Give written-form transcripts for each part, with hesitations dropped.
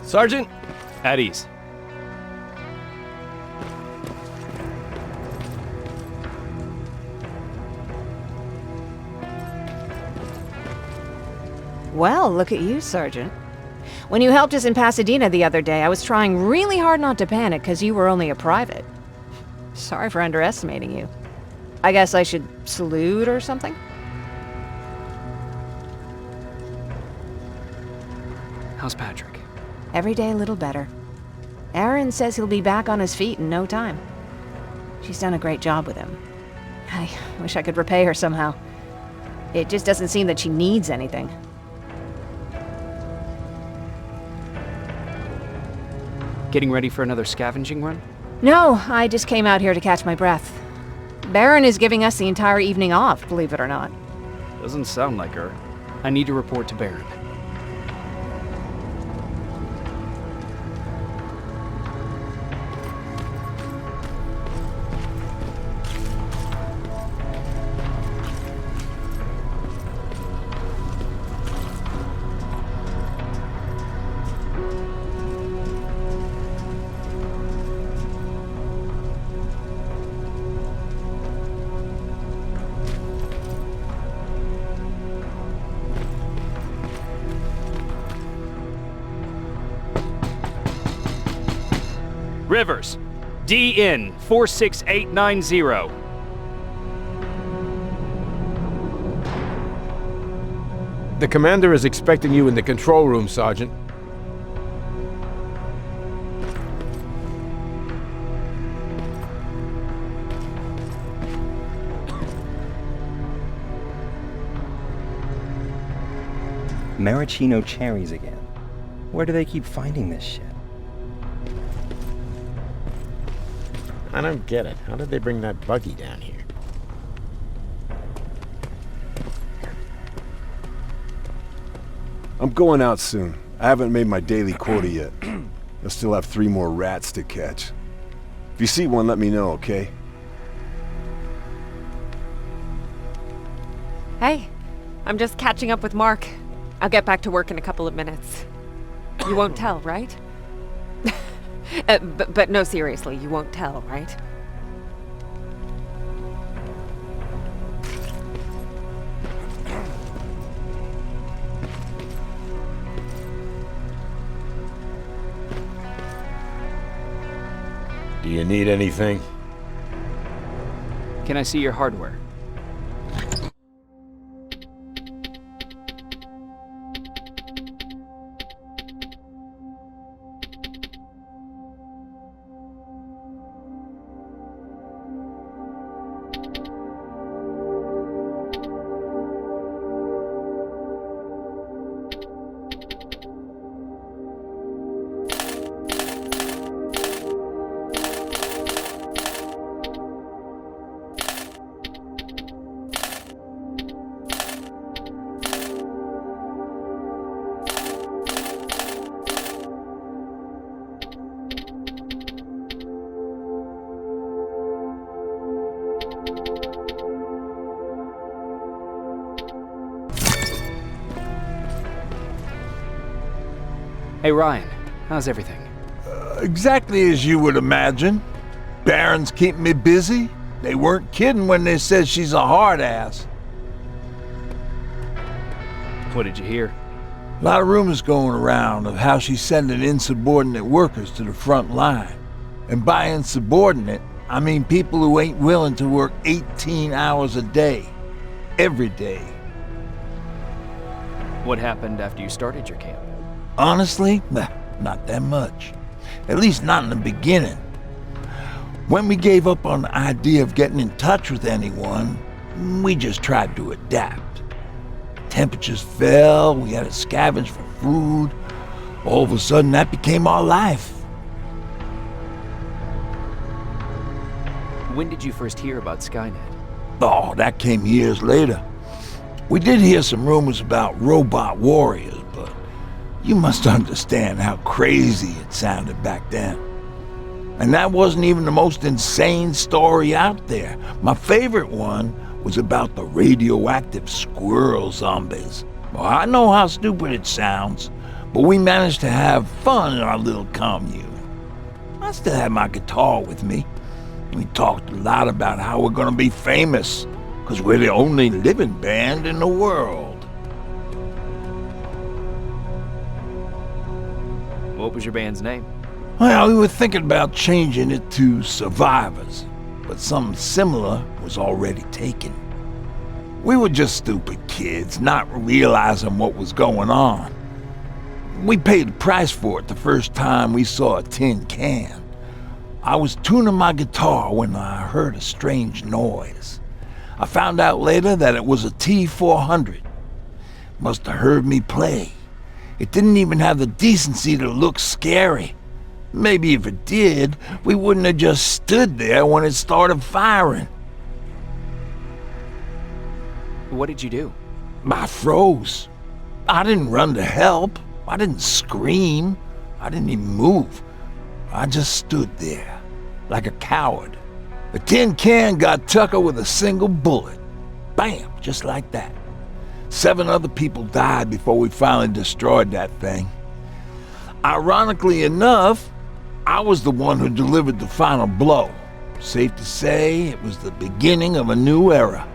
Sergeant, at ease. Well, look at you, Sergeant. When you helped us in Pasadena the other day, I was trying really hard not to panic because you were only a private. Sorry for underestimating you. I guess I should salute or something? How's Patrick? Every day a little better. Aaron says he'll be back on his feet in no time. She's done a great job with him. I wish I could repay her somehow. It just doesn't seem that she needs anything. Getting ready for another scavenging run? No, I just came out here to catch my breath. Baron is giving us the entire evening off, believe it or not. Doesn't sound like her. I need to report to Baron. Rivers, DN 46890. The commander is expecting you in the control room, Sergeant. Maraschino cherries again. Where do they keep finding this shit? I don't get it. How did they bring that buggy down here? I'm going out soon. I haven't made my daily quota yet. I still have 3 more rats to catch. If you see one, let me know, okay? Hey, I'm just catching up with Mark. I'll get back to work in a couple of minutes. You won't tell, right? But no, seriously, you won't tell, right? Do you need anything? Can I see your hardware? Hey Ryan, how's everything? Exactly as you would imagine. Baron's keeping me busy. They weren't kidding when they said she's a hard ass. What did you hear? A lot of rumors going around of how she's sending insubordinate workers to the front line. And by insubordinate, I mean people who ain't willing to work 18 hours a day. Every day. What happened after you started your camp? Honestly, not that much. At least not in the beginning. When we gave up on the idea of getting in touch with anyone, we just tried to adapt. Temperatures fell, we had to scavenge for food. All of a sudden, that became our life. When did you first hear about Skynet? Oh, that came years later. We did hear some rumors about robot warriors, but you must understand how crazy it sounded back then. And that wasn't even the most insane story out there. My favorite one was about the radioactive squirrel zombies. Well, I know how stupid it sounds, but we managed to have fun in our little commune. I still had my guitar with me. We talked a lot about how we're gonna be famous, because we're the only living band in the world. What was your band's name? Well, we were thinking about changing it to Survivors, but something similar was already taken. We were just stupid kids, not realizing what was going on. We paid the price for it the first time we saw a tin can. I was tuning my guitar when I heard a strange noise. I found out later that it was a T-400. Must have heard me play. It didn't even have the decency to look scary. Maybe if it did, we wouldn't have just stood there when it started firing. What did you do? I froze. I didn't run to help. I didn't scream. I didn't even move. I just stood there, like a coward. The tin can got Tucker with a single bullet. Bam, just like that. 7 other people died before we finally destroyed that thing. Ironically enough, I was the one who delivered the final blow. Safe to say, it was the beginning of a new era.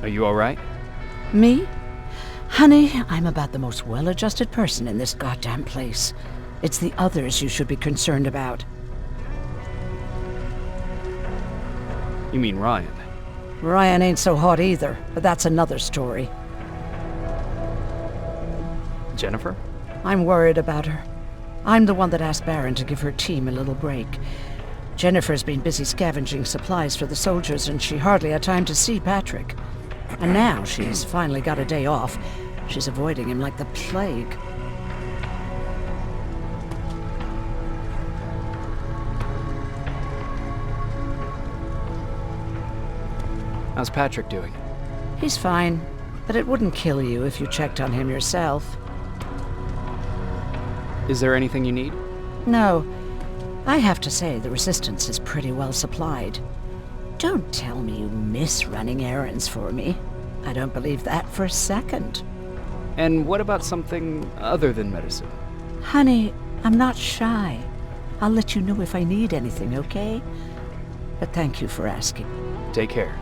Are you alright? Me? Honey, I'm about the most well-adjusted person in this goddamn place. It's the others you should be concerned about. You mean Ryan? Ryan ain't so hot either, but that's another story. Jennifer? I'm worried about her. I'm the one that asked Baron to give her team a little break. Jennifer's been busy scavenging supplies for the soldiers, and she hardly had time to see Patrick. And now she's finally got a day off. She's avoiding him like the plague. How's Patrick doing? He's fine, but it wouldn't kill you if you checked on him yourself. Is there anything you need? No. I have to say the Resistance is pretty well supplied. Don't tell me you miss running errands for me. I don't believe that for a second. And what about something other than medicine? Honey, I'm not shy. I'll let you know if I need anything, okay? But thank you for asking. Take care.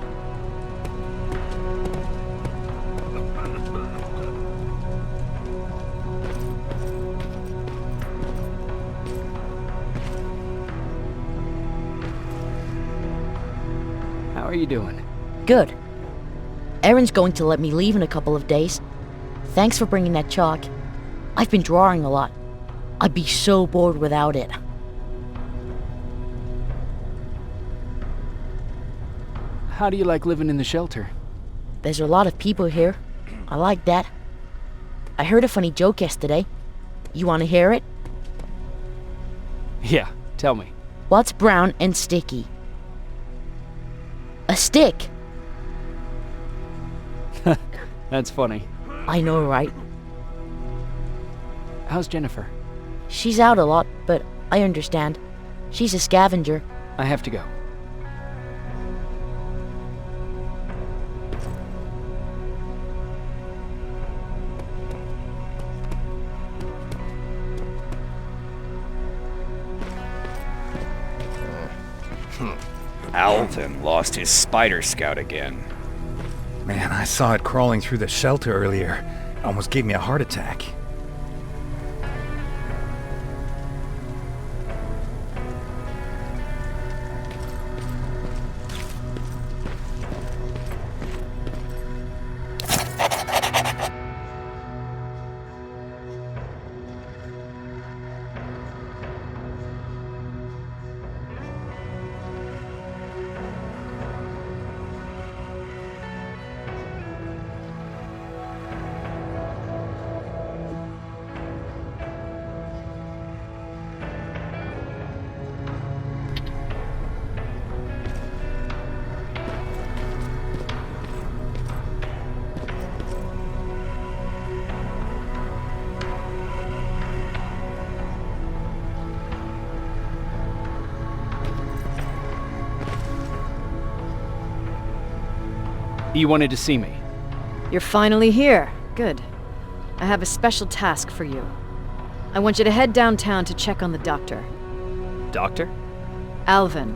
How are you doing? Good. Erin's going to let me leave in a couple of days. Thanks for bringing that chalk. I've been drawing a lot. I'd be so bored without it. How do you like living in the shelter? There's a lot of people here. I like that. I heard a funny joke yesterday. You want to hear it? Yeah, tell me. What's brown and sticky? A stick! That's funny. I know, right? How's Jennifer? She's out a lot, but I understand. She's a scavenger. I have to go. Alvin lost his spider scout again. Man, I saw it crawling through the shelter earlier. Almost gave me a heart attack. You wanted to see me. You're finally here. Good. I have a special task for you. I want you to head downtown to check on the doctor. Doctor? Alvin.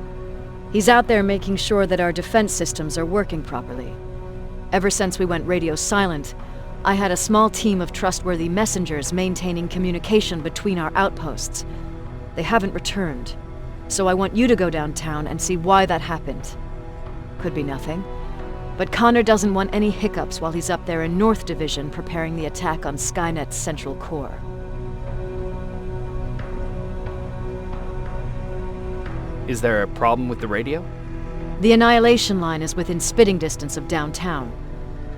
He's out there making sure that our defense systems are working properly. Ever since we went radio silent, I had a small team of trustworthy messengers maintaining communication between our outposts. They haven't returned, so I want you to go downtown and see why that happened. Could be nothing, but Connor doesn't want any hiccups while he's up there in North Division preparing the attack on Skynet's central core. Is there a problem with the radio? The Annihilation Line is within spitting distance of downtown.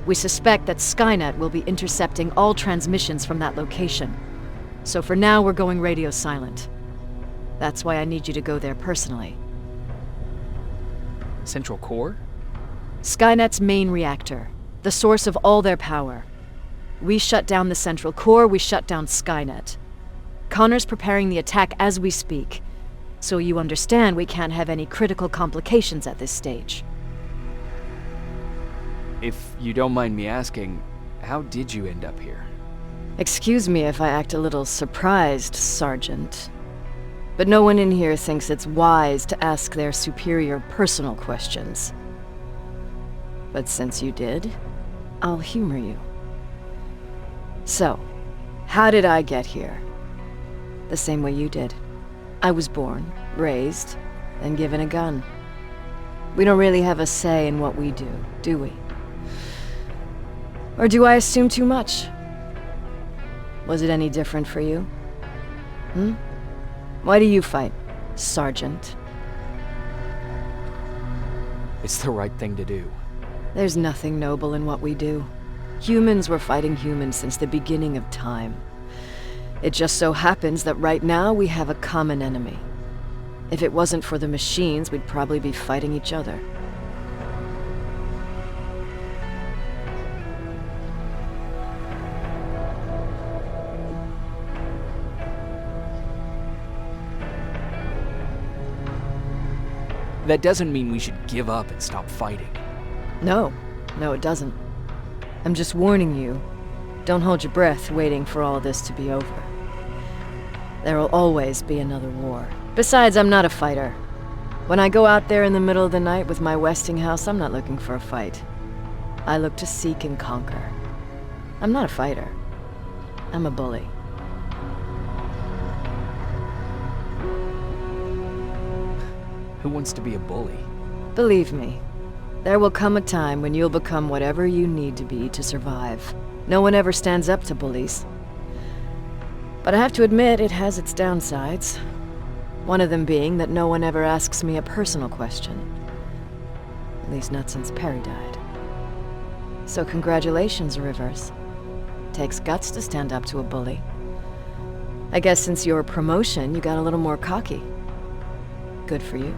We suspect that Skynet will be intercepting all transmissions from that location. So for now, we're going radio silent. That's why I need you to go there personally. Central core? Skynet's main reactor, the source of all their power. We shut down the central core, we shut down Skynet. Connor's preparing the attack as we speak, so you understand we can't have any critical complications at this stage. If you don't mind me asking, how did you end up here? Excuse me if I act a little surprised, Sergeant. But no one in here thinks it's wise to ask their superior personal questions. But since you did, I'll humor you. So, how did I get here? The same way you did. I was born, raised, and given a gun. We don't really have a say in what we do we? Or do I assume too much? Was it any different for you? Why do you fight, Sergeant? It's the right thing to do. There's nothing noble in what we do. Humans were fighting humans since the beginning of time. It just so happens that right now we have a common enemy. If it wasn't for the machines, we'd probably be fighting each other. That doesn't mean we should give up and stop fighting. No, it doesn't. I'm just warning you. Don't hold your breath waiting for all this to be over. There will always be another war. Besides, I'm not a fighter. When I go out there in the middle of the night with my Westinghouse, I'm not looking for a fight. I look to seek and conquer. I'm not a fighter. I'm a bully. Who wants to be a bully? Believe me, there will come a time when you'll become whatever you need to be to survive. No one ever stands up to bullies. But I have to admit, it has its downsides. One of them being that no one ever asks me a personal question. At least not since Perry died. So congratulations, Rivers. Takes guts to stand up to a bully. I guess since your promotion, you got a little more cocky. Good for you.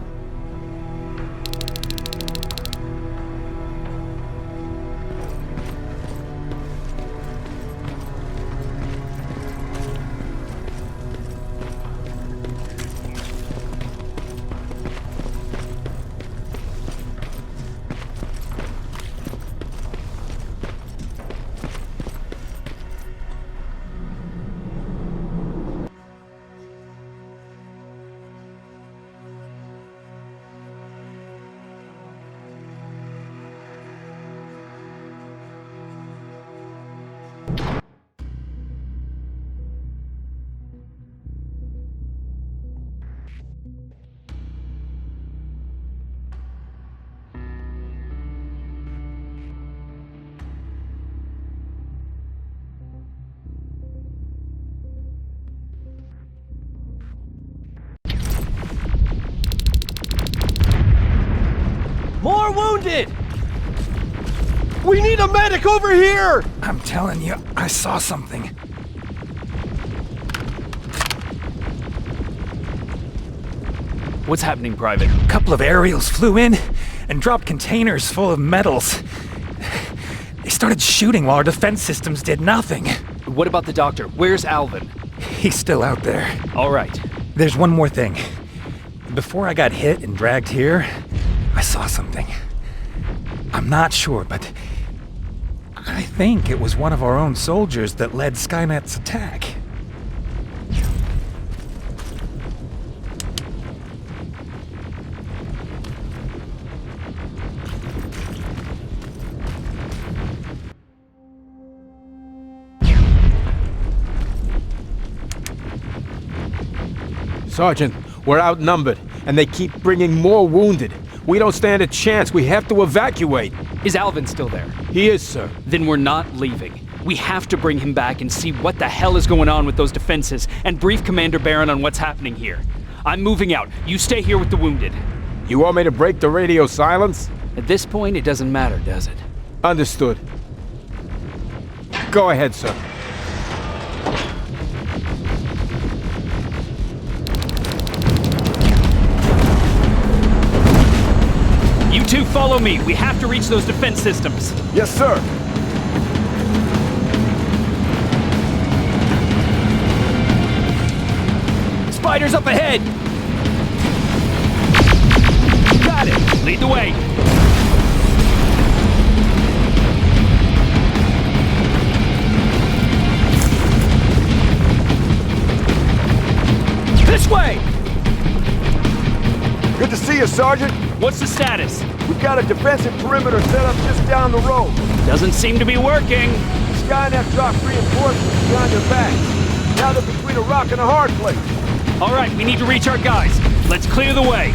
More wounded! We need a medic over here! I'm telling you, I saw something. What's happening, Private? A couple of aerials flew in and dropped containers full of metals. They started shooting while our defense systems did nothing. What about the doctor? Where's Alvin? He's still out there. All right. There's one more thing. Before I got hit and dragged here, I saw something. I'm not sure, but I think it was one of our own soldiers that led Skynet's attack. Sergeant, we're outnumbered, and they keep bringing more wounded. We don't stand a chance. We have to evacuate. Is Alvin still there? He is, sir. Then we're not leaving. We have to bring him back and see what the hell is going on with those defenses and brief Commander Barron on what's happening here. I'm moving out. You stay here with the wounded. You want me to break the radio silence? At this point, it doesn't matter, does it? Understood. Go ahead, sir. You two follow me. We have to reach those defense systems. Yes, sir. Spiders up ahead! Got it! Lead the way! This way! Good to see you, Sergeant. What's the status? We've got a defensive perimeter set up just down the road. Doesn't seem to be working. Skynet dropped reinforcements behind their backs. Now they're between a rock and a hard place. All right, we need to reach our guys. Let's clear the way.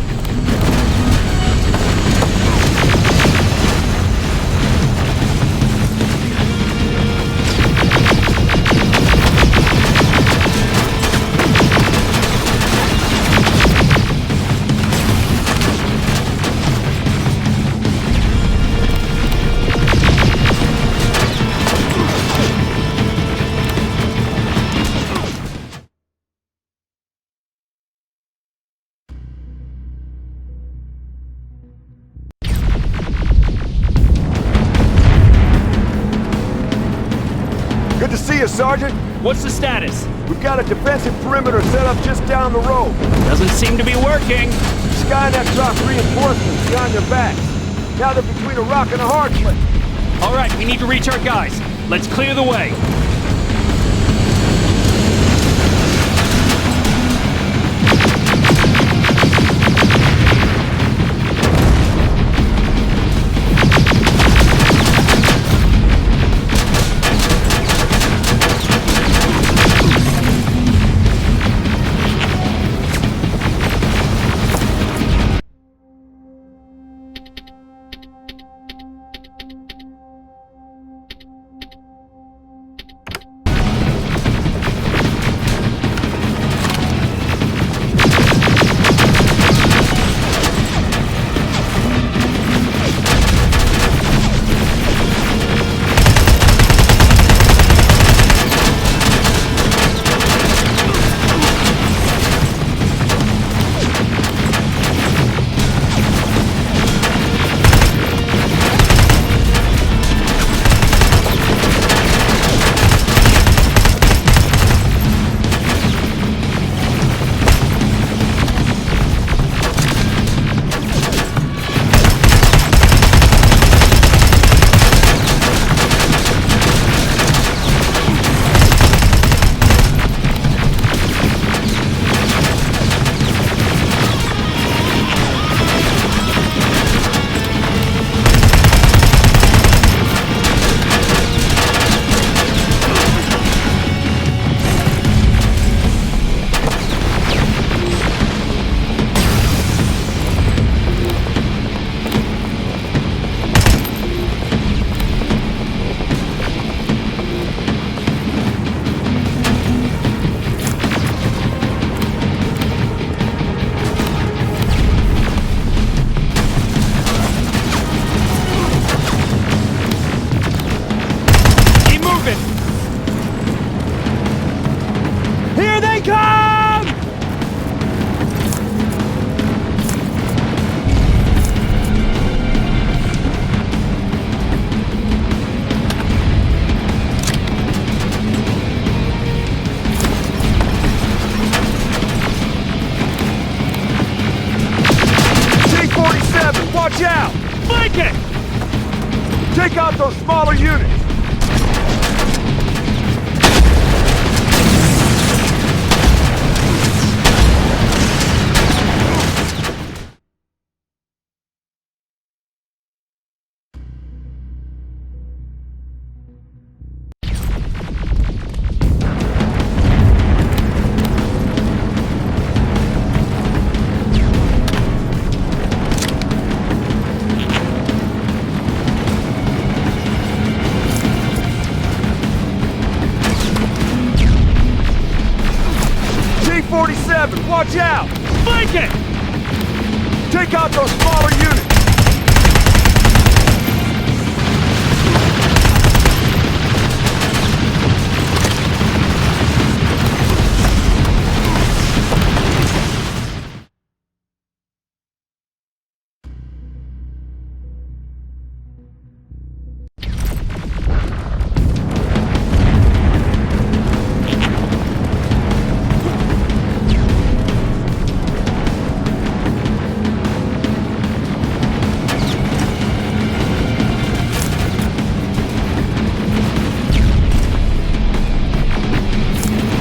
Good to see you, Sergeant. What's the status? We've got a defensive perimeter set up just down the road. Doesn't seem to be working. Skynet dropped reinforcements behind their backs. Now they're between a rock and a hard place. All right, we need to reach our guys. Let's clear the way. Watch out! Flank it! Take out those smaller units! T-47, watch out! Flank it! Take out those smaller units!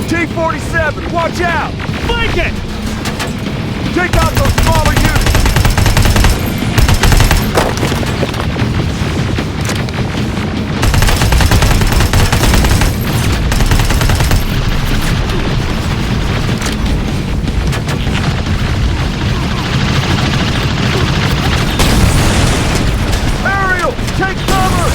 T-47, watch out! Flank it! Take out those smaller units! Aerial, take cover!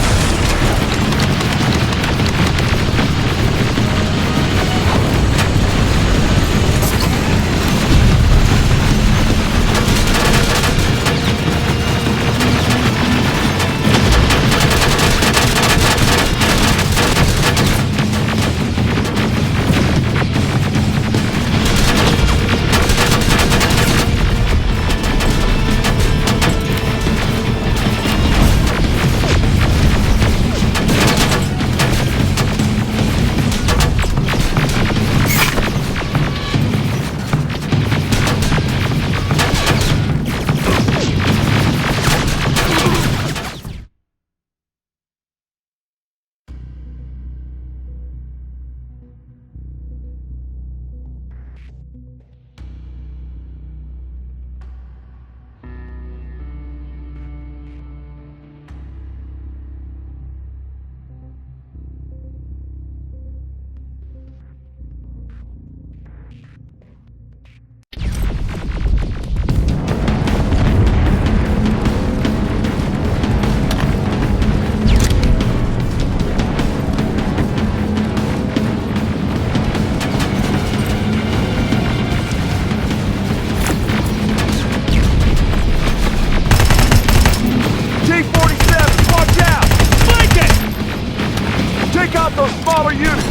T-47, watch out! Flank it! Take out those smaller units!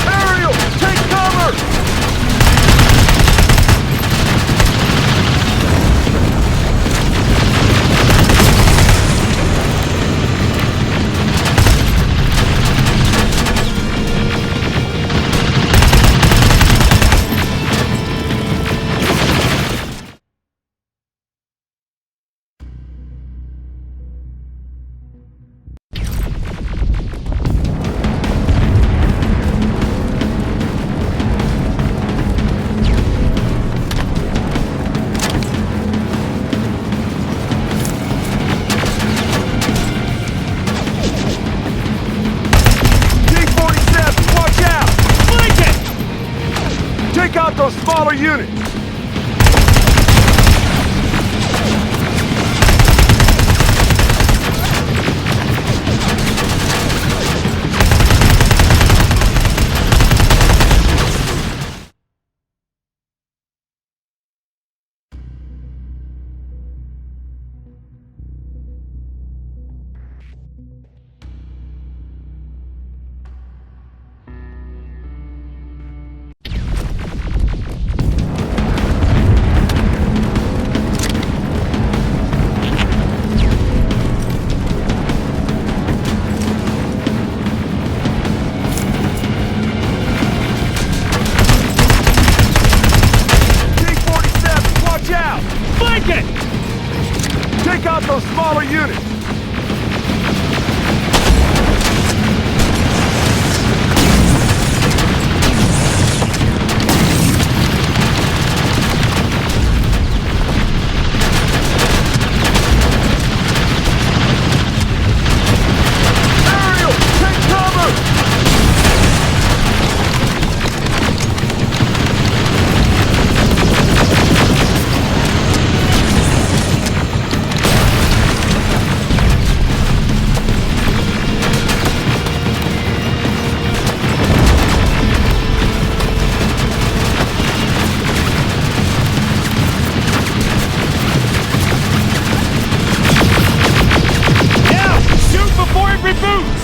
Aerial, take cover! T-47, watch out! Flank it! Take out those smaller units! smaller units! Ariel, take cover! Now! Shoot before it reboots!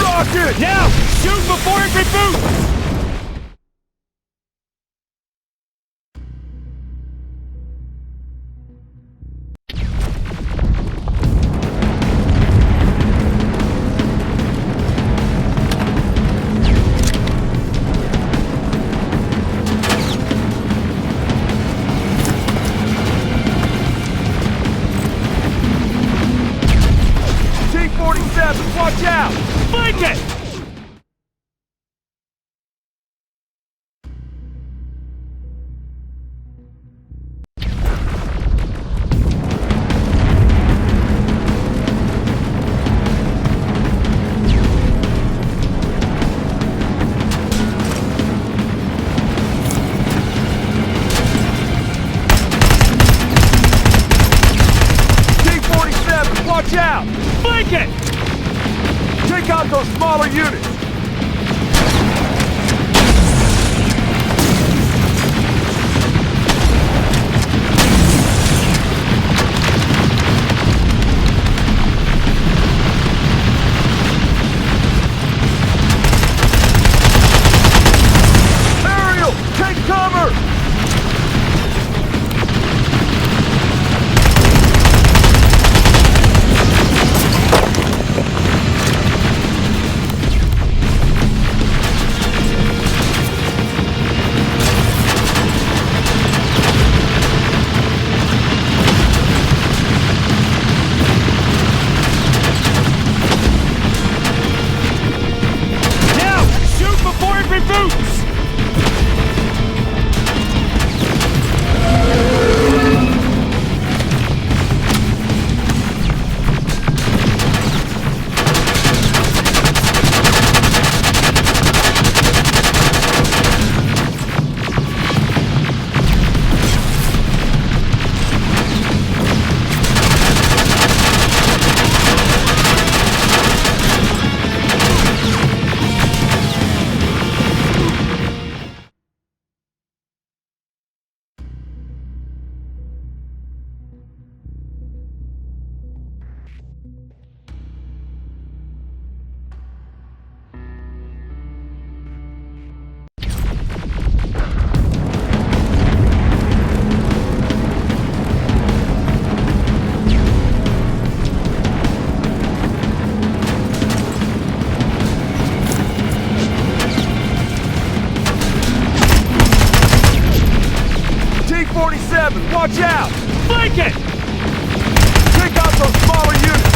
Rocket! Now! Shoot before it reboots! T-47, watch out! Flank it! T-47, watch out! Flank it! Take out those smaller units! Ariel, take cover! Now! Shoot before it reboots! T-47, watch out! Flank it! Take out those smaller units!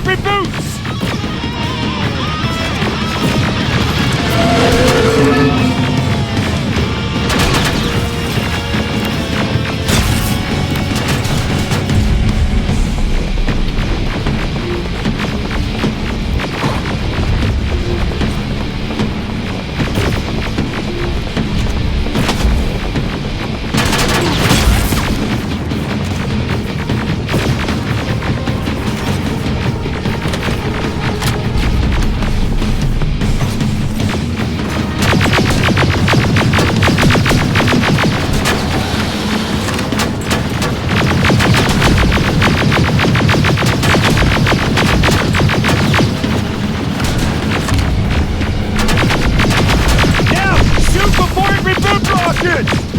before it reboots!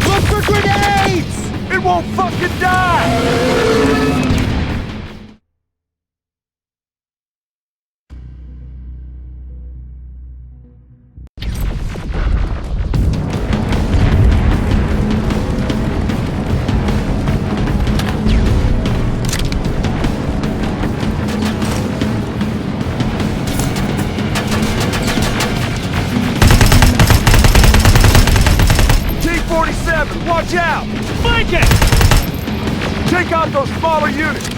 Look for grenades! It won't fucking die! T-47, watch out! Flank it! Take out those smaller units!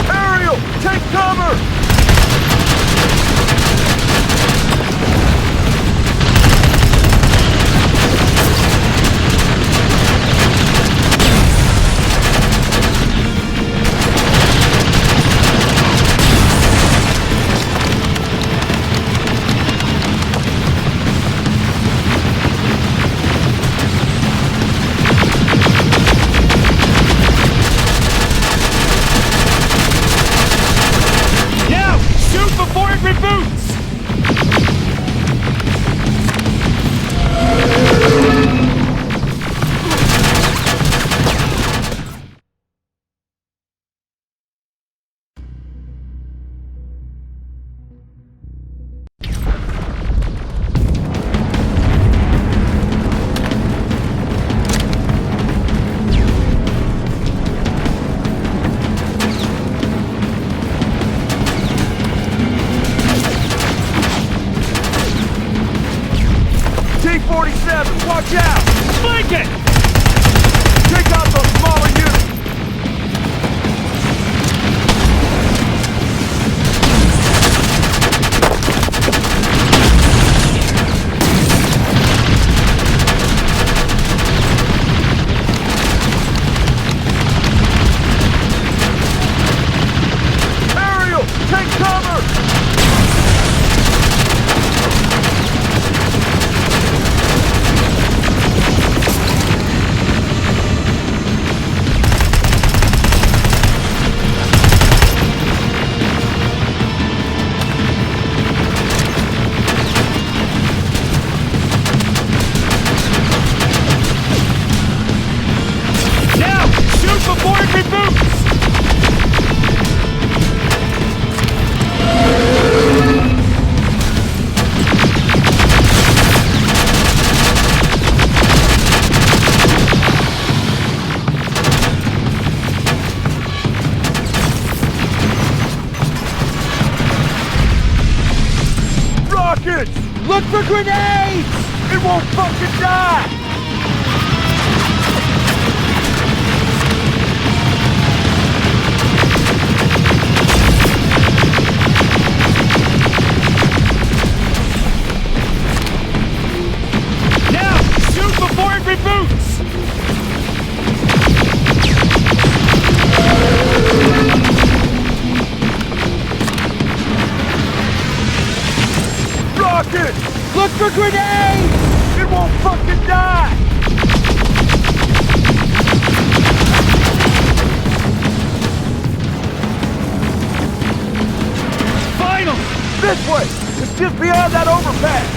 Aerial, take cover! Before it reboots! T-47, watch out! Flank it! Take out those smaller units! Aerial, take cover! Before it reboots! Rockets! Look for grenades! It won't fucking die! Before it reboots! Rocket! Look for grenades! It won't fucking die! Finally! This way! It's just beyond that overpass!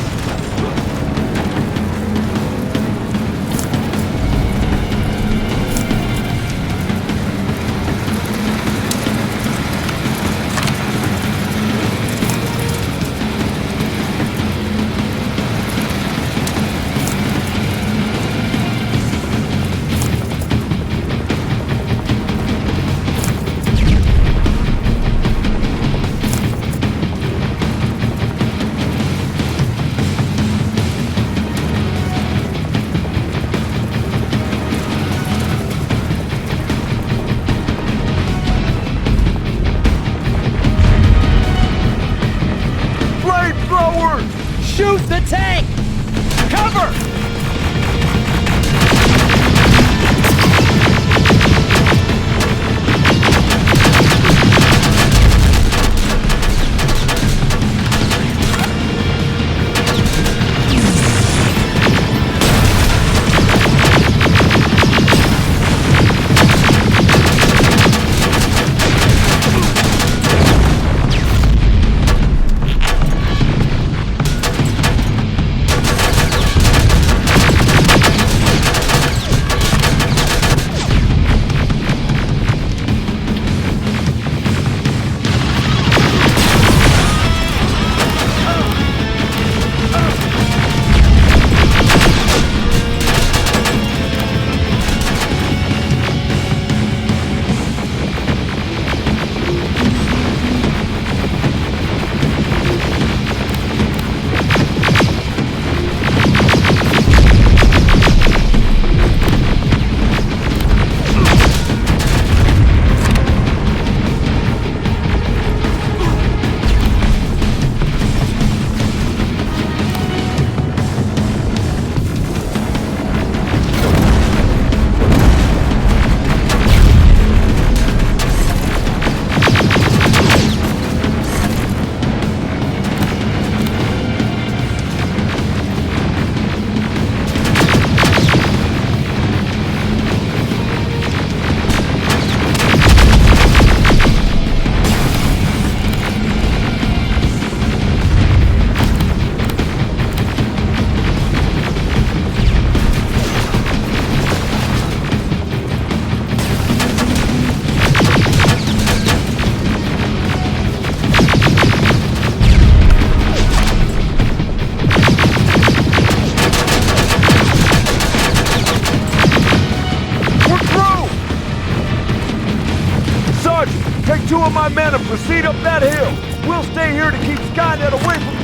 2 of my men and proceed up that hill. We'll stay here to keep Skynet away from you.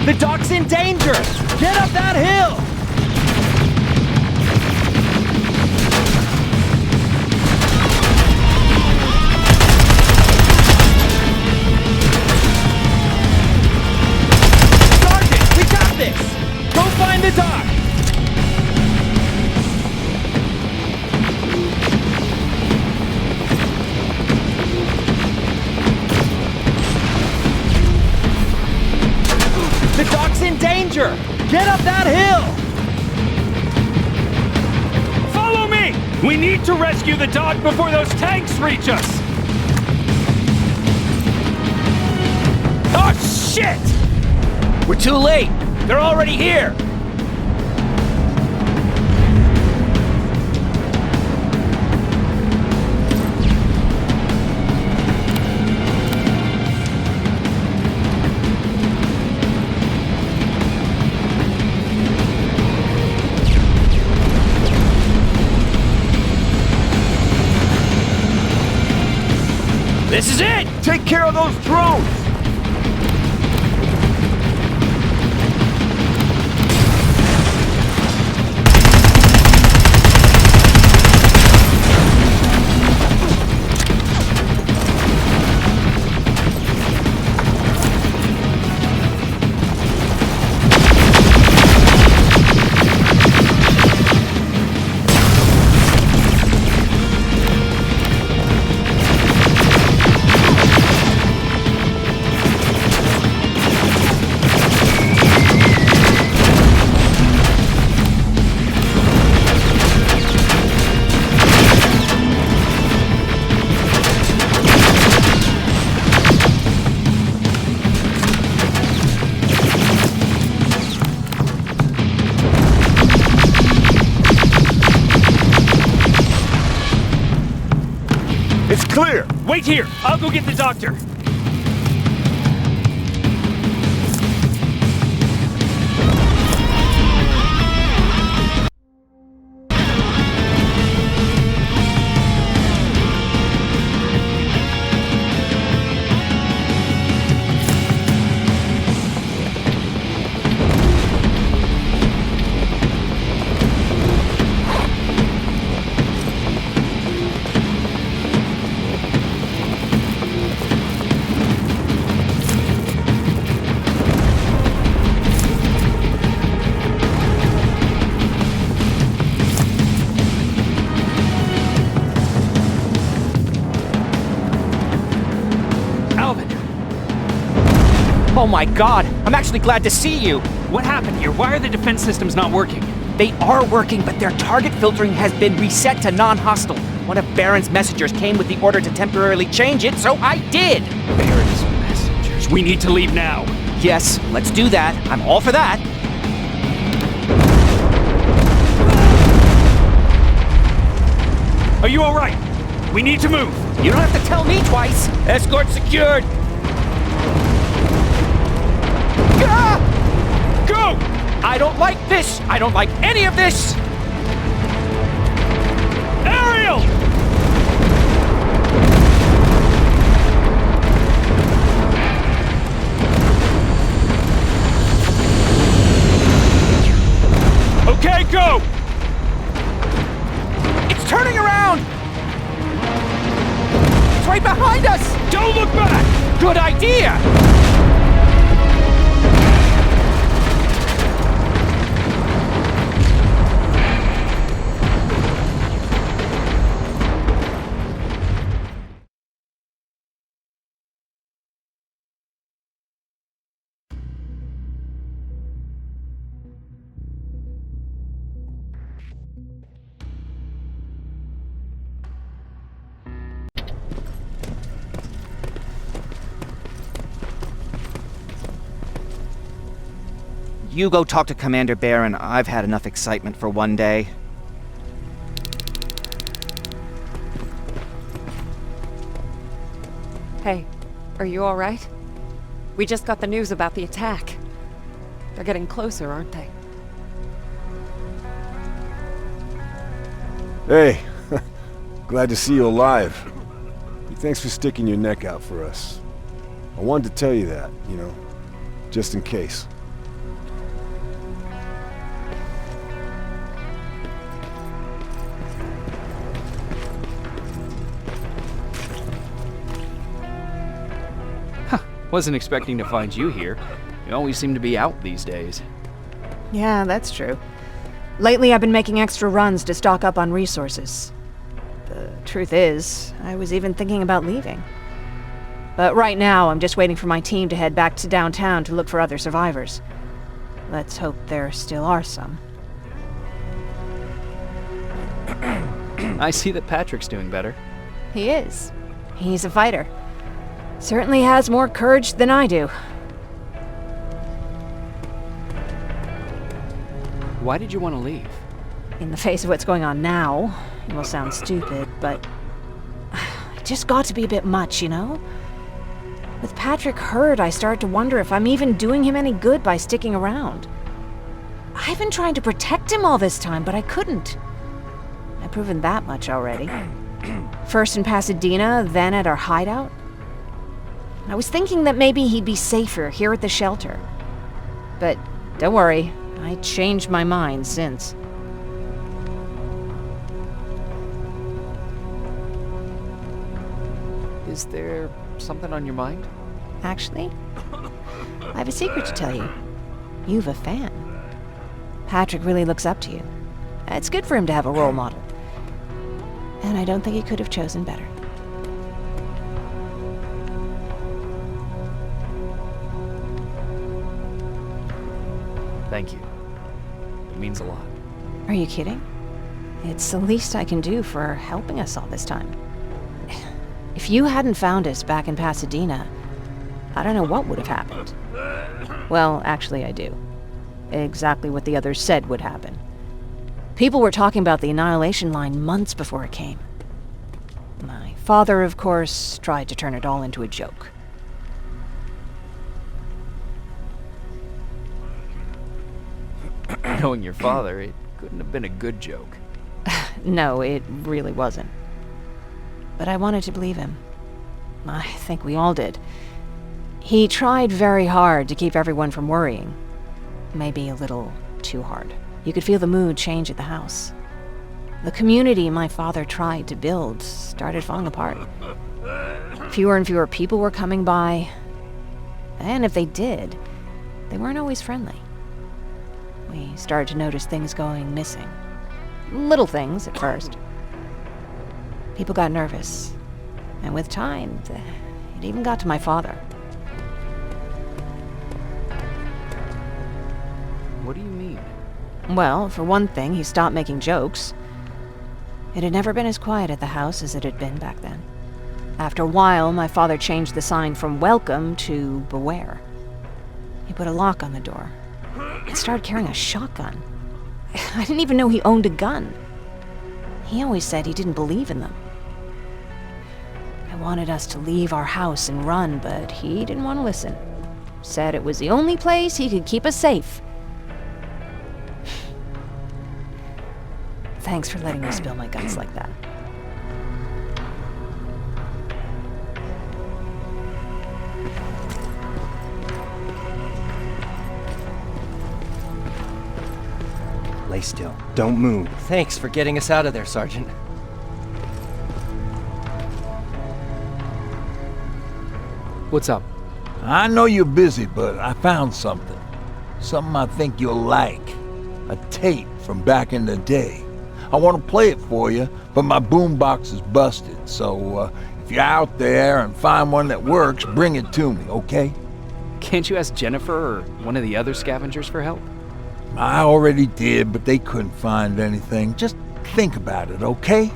The dock's in danger! Get up that hill! Sergeant, we got this! Go find the dock! The dock's in danger! Get up that hill! Follow me! We need to rescue the dock before those tanks reach us! Oh, shit! We're too late! They're already here! This is it! Take care of those drones! It's clear! Wait here! I'll go get the doctor! Oh my god, I'm actually glad to see you! What happened here? Why are the defense systems not working? They are working, but their target filtering has been reset to non-hostile. One of Baron's messengers came with the order to temporarily change it, so I did! Baron's messengers. We need to leave now. Yes, let's do that. I'm all for that. Are you alright? We need to move. You don't have to tell me twice. Escort secured. Go! I don't like this! I don't like any of this! Ariel! Okay, go! It's turning around! It's right behind us! Don't look back! Good idea! You go talk to Commander Baron. I've had enough excitement for one day. Hey, are you alright? We just got the news about the attack. They're getting closer, aren't they? Hey, glad to see you alive. Thanks for sticking your neck out for us. I wanted to tell you that, you know, just in case. Wasn't expecting to find you here. You always seem to be out these days. Yeah, that's true. Lately, I've been making extra runs to stock up on resources. The truth is, I was even thinking about leaving. But right now, I'm just waiting for my team to head back to downtown to look for other survivors. Let's hope there still are some. I see that Patrick's doing better. He is. He's a fighter. Certainly has more courage than I do. Why did you want to leave? In the face of what's going on now, it will sound stupid, but it just got to be a bit much, you know? With Patrick hurt, I started to wonder if I'm even doing him any good by sticking around. I've been trying to protect him all this time, but I couldn't. I've proven that much already. First in Pasadena, then at our hideout. I was thinking that maybe he'd be safer here at the shelter. But don't worry, I changed my mind since. Is there something on your mind? Actually, I have a secret to tell you. You've a fan. Patrick really looks up to you. It's good for him to have a role model. And I don't think he could have chosen better. Thank you. It means a lot. Are you kidding? It's the least I can do for helping us all this time. If you hadn't found us back in Pasadena, I don't know what would have happened. Well, actually I do. Exactly what the others said would happen. People were talking about the Annihilation Line months before it came. My father, of course, tried to turn it all into a joke. Knowing your father, it couldn't have been a good joke. No, it really wasn't. But I wanted to believe him. I think we all did. He tried very hard to keep everyone from worrying. Maybe a little too hard. You could feel the mood change at the house. The community my father tried to build started falling apart. Fewer and fewer people were coming by. And if they did, they weren't always friendly. We started to notice things going missing. Little things at first. People got nervous. And with time, it even got to my father. What do you mean? Well, for one thing, he stopped making jokes. It had never been as quiet at the house as it had been back then. After a while, my father changed the sign from welcome to beware. He put a lock on the door. And started carrying a shotgun. I didn't even know he owned a gun. He always said he didn't believe in them. I wanted us to leave our house and run, but he didn't want to listen. Said it was the only place he could keep us safe. Thanks for letting me spill my guts like that. Lay still. Don't move. Thanks for getting us out of there, Sergeant. What's up? I know you're busy, but I found something. Something I think you'll like. A tape from back in the day. I want to play it for you, but my boombox is busted, so if you're out there and find one that works, bring it to me, okay? Can't you ask Jennifer or one of the other scavengers for help? I already did, but they couldn't find anything. Just think about it, okay?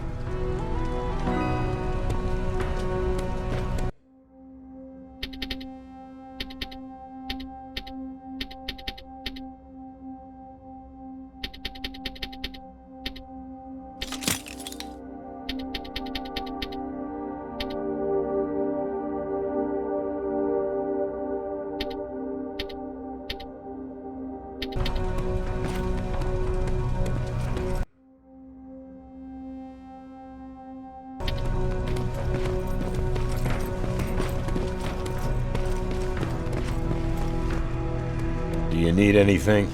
You need anything?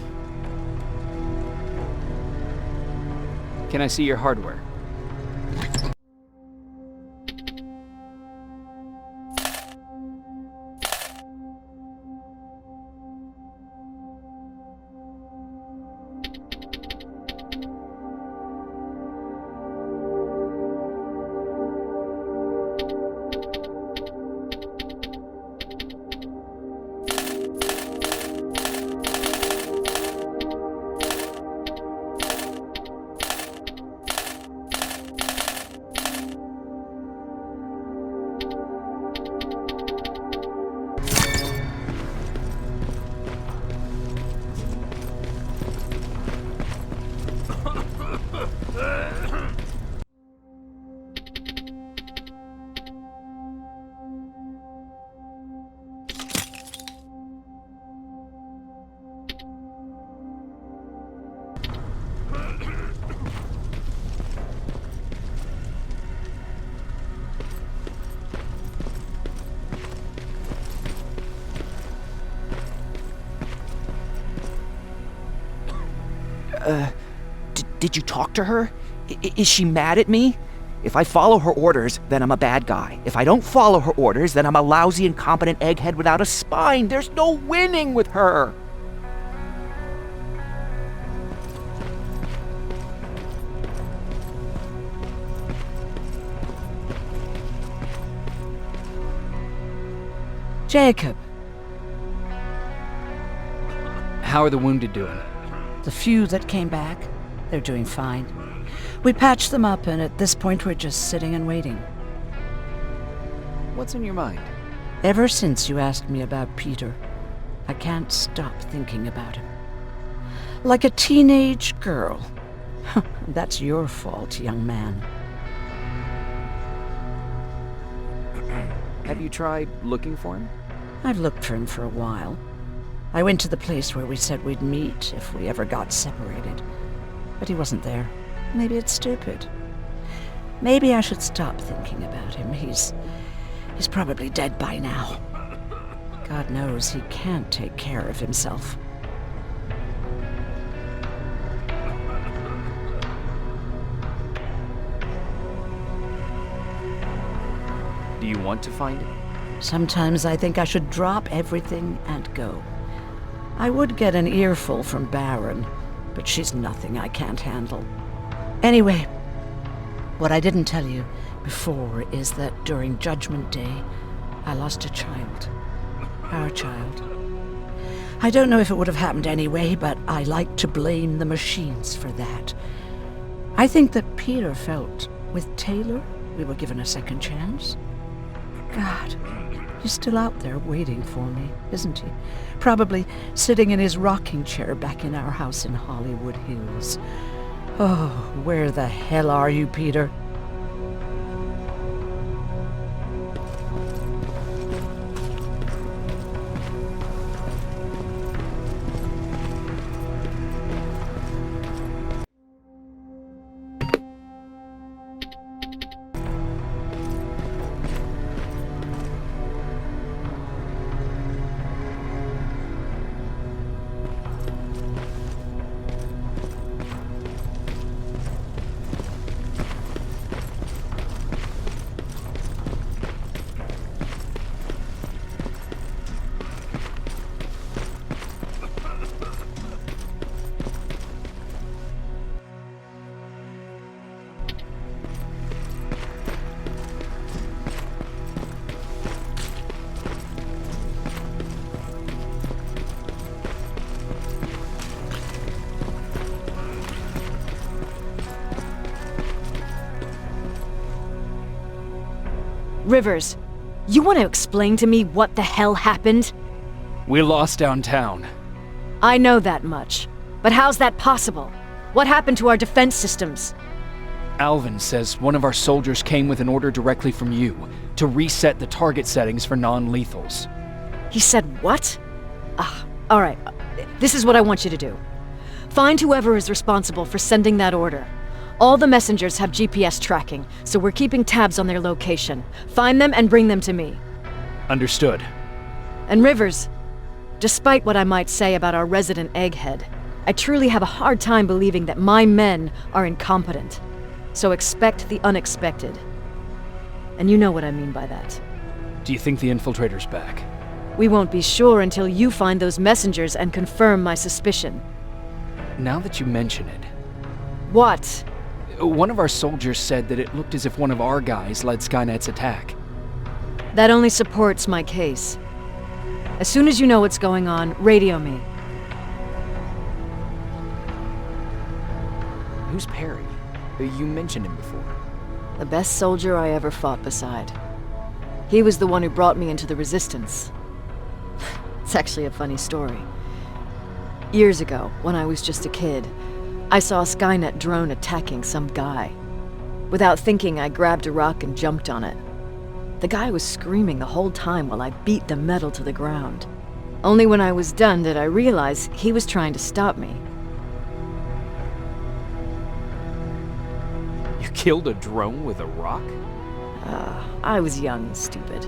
Can I see your hardware? Did you talk to her? Is she mad at me? If I follow her orders, then I'm a bad guy. If I don't follow her orders, then I'm a lousy, incompetent egghead without a spine. There's no winning with her. Jacob. How are the wounded doing? The few that came back, they're doing fine. We patched them up, and at this point we're just sitting and waiting. What's on your mind? Ever since you asked me about Peter, I can't stop thinking about him. Like a teenage girl. That's your fault, young man. Have you tried looking for him? I've looked for him for a while. I went to the place where we said we'd meet if we ever got separated. But he wasn't there. Maybe it's stupid. Maybe I should stop thinking about him. He's probably dead by now. God knows he can't take care of himself. Do you want to find him? Sometimes I think I should drop everything and go. I would get an earful from Baron, but she's nothing I can't handle. Anyway, what I didn't tell you before is that during Judgment Day, I lost a child. Our child. I don't know if it would have happened anyway, but I like to blame the machines for that. I think that Peter felt with Taylor we were given a second chance. God, he's still out there waiting for me, isn't he? Probably sitting in his rocking chair back in our house in Hollywood Hills. Oh, where the hell are you, Peter? Rivers, you want to explain to me what the hell happened? We lost downtown. I know that much. But how's that possible? What happened to our defense systems? Alvin says one of our soldiers came with an order directly from you to reset the target settings for non-lethals. He said what? All right. This is what I want you to do. Find whoever is responsible for sending that order. All the messengers have GPS tracking, so we're keeping tabs on their location. Find them and bring them to me. Understood. And Rivers, Despite what I might say about our resident egghead, I truly have a hard time believing that my men are incompetent. So expect the unexpected. And you know what I mean by that. Do you think the infiltrator's back? We won't be sure until you find those messengers and confirm my suspicion. Now that you mention it, What? one of our soldiers said that it looked as if one of our guys led Skynet's attack. That only supports my case. As soon as you know what's going on, radio me. Who's Perry? You mentioned him before. The best soldier I ever fought beside. He was the one who brought me into the Resistance. It's actually a funny story. Years ago, when I was just a kid, I saw a Skynet drone attacking some guy. Without thinking, I grabbed a rock and jumped on it. The guy was screaming the whole time while I beat the metal to the ground. Only when I was done did I realize he was trying to stop me. You killed a drone with a rock? I was young and stupid.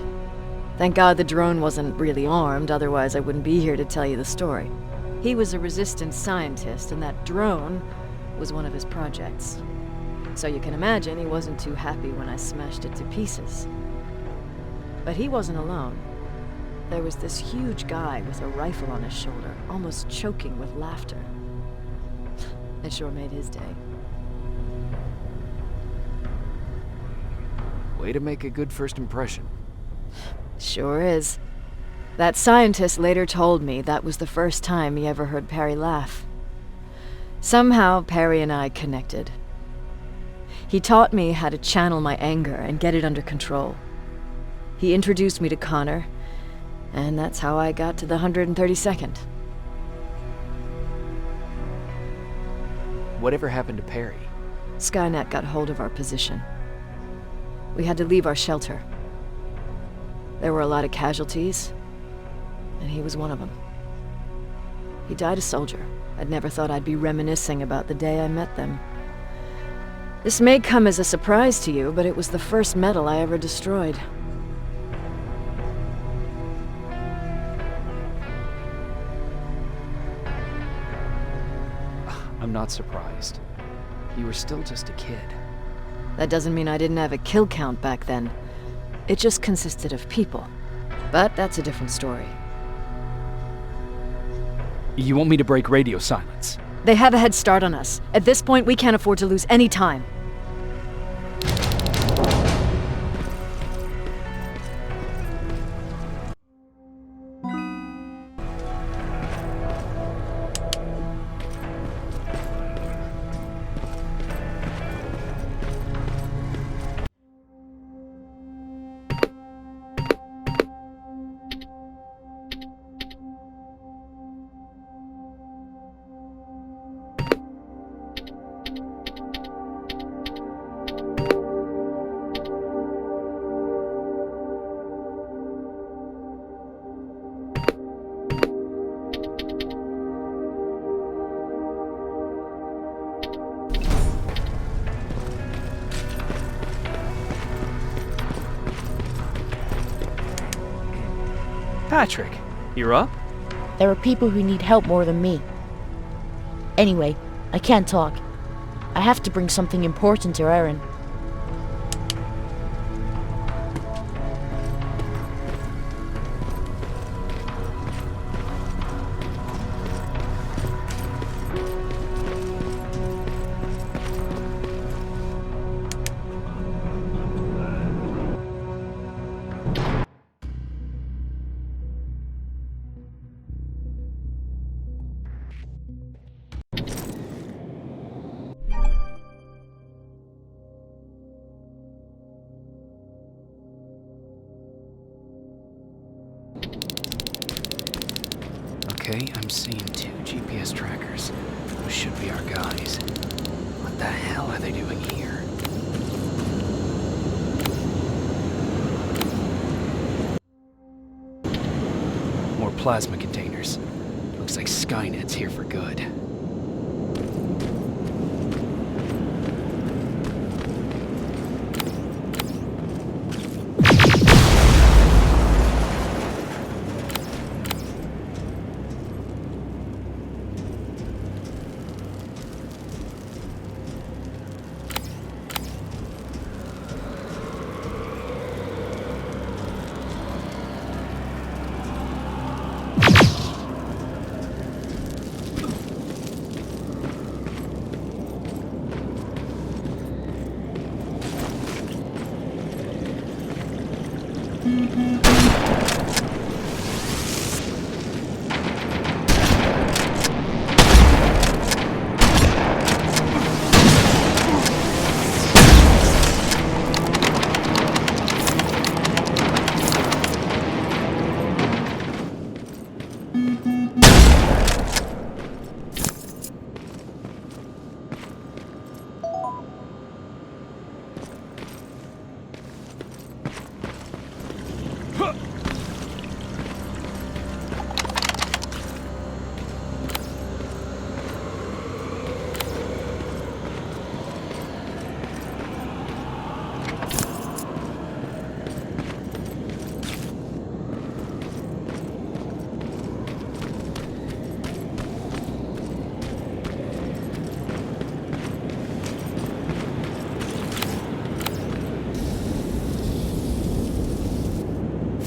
Thank God the drone wasn't really armed, otherwise I wouldn't be here to tell you the story. He was a Resistance scientist, and that drone was one of his projects. So you can imagine he wasn't too happy when I smashed it to pieces. But he wasn't alone. There was this huge guy with a rifle on his shoulder, almost choking with laughter. It sure made his day. Way to make a good first impression. Sure is. That scientist later told me that was the first time he ever heard Perry laugh. Somehow, Perry and I connected. He taught me how to channel my anger and get it under control. He introduced me to Connor, and that's how I got to the 132nd. Whatever happened to Perry? Skynet got hold of our position. We had to leave our shelter. There were a lot of casualties, and he was one of them. He died a soldier. I'd never thought I'd be reminiscing about the day I met them. This may come as a surprise to you, but it was the first metal I ever destroyed. I'm not surprised. You were still just a kid. That doesn't mean I didn't have a kill count back then. It just consisted of people. But that's a different story. You want me to break radio silence? They have a head start on us. At this point, we can't afford to lose any time. Patrick, you're up? There are people who need help more than me. Anyway, I can't talk. I have to bring something important to Erin. Okay, I'm seeing 2 GPS trackers. Those should be our guys. What the hell are they doing here? More plasma containers. Looks like Skynet's here for good.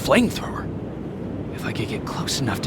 Flamethrower? If I could get close enough to